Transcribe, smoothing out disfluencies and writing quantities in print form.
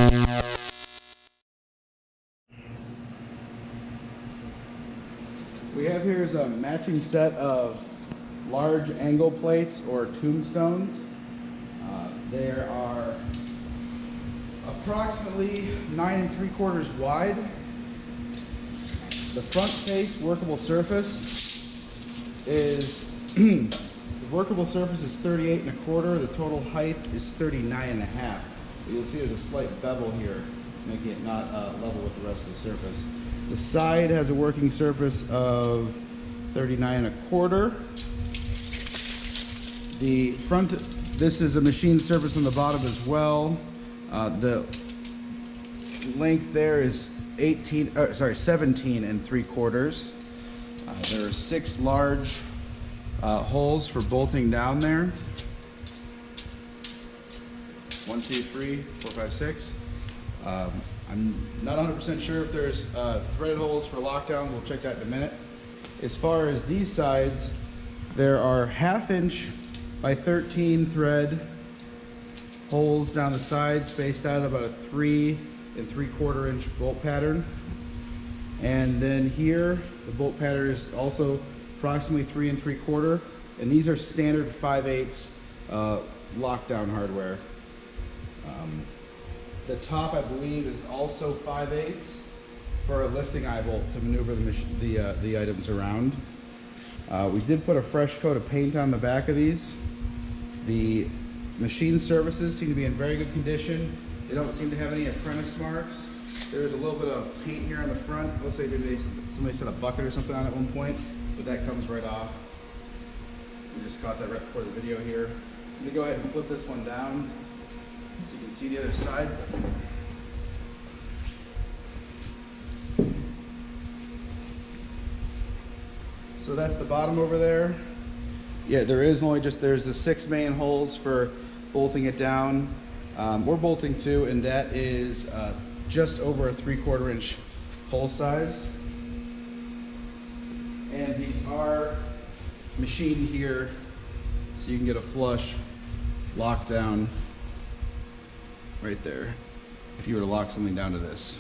We have here is a matching set of large angle plates or tombstones. There are approximately 9 3/4 wide. The front face workable surface is the workable surface is 38 1/4. The total height is 39 1/2. You'll see there's a slight bevel here, making it not level with the rest of the surface. The side has a working surface of 39 1/4. The front, this is a machined surface on the bottom as well. The length there is 17 3/4. There are 6 large holes for bolting down there. 1, 2, 3, 4, 5, 6. I'm not 100% sure if there's threaded holes for lockdowns. We'll check that in a minute. As far as these sides, there are 1/2 inch by 13 thread holes down the side, spaced out about a 3 3/4 inch bolt pattern. And then here, the bolt pattern is also approximately 3 3/4. And these are standard 5/8 lockdown hardware. The top, I believe, is also 5/8 for a lifting eye bolt to maneuver the items around. We did put a fresh coat of paint on the back of these. The machine surfaces seem to be in very good condition. They don't seem to have any apprentice marks. There's a little bit of paint here on the front. It looks like maybe somebody set a bucket or something on it at one point, but that comes right off. We just caught that right before the video here. Let me go ahead and flip this one down so you can see the other side. So that's the bottom over there. Yeah, there's the 6 main holes for bolting it down. We're bolting 2, and that is just over a 3/4 inch hole size. And these are machined here so you can get a flush lockdown right there if you were to lock something down to this.